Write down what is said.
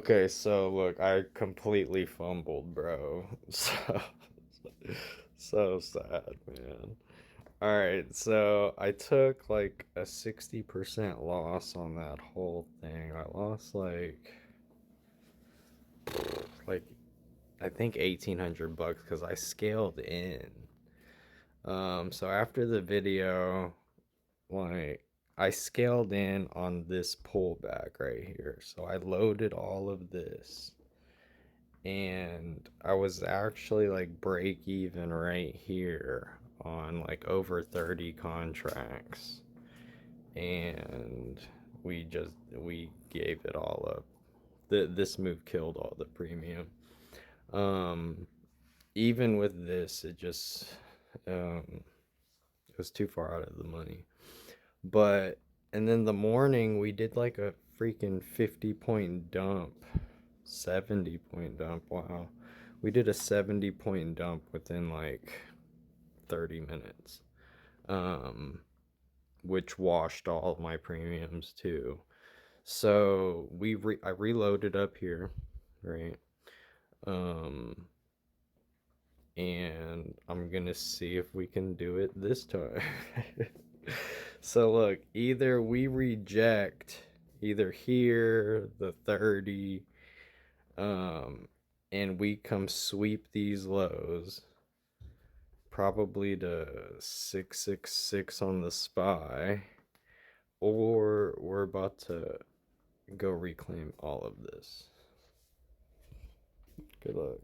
Okay, so look, I completely fumbled, bro. So sad, man. All right, so I took like a 60% loss on that whole thing. I lost like I think 1,800 bucks because I scaled in. So after the video, like I scaled in on this pullback right here. So I loaded all of this and I was actually like break even right here on like over 30 contracts, and we gave it all up. This move killed all the premium. um Even with this, it was too far out of the money. But and then the morning we did like a freaking 50-point dump, 70-point dump. Wow. We did a 70-point dump within like 30 minutes. Um which washed all of my premiums too. So I reloaded up here, right? Um and I'm gonna see if we can do it this time. So look, either we reject either here the 30, um and we come sweep these lows, probably to 666 on the SPY, or we're about to go reclaim all of this. Good luck.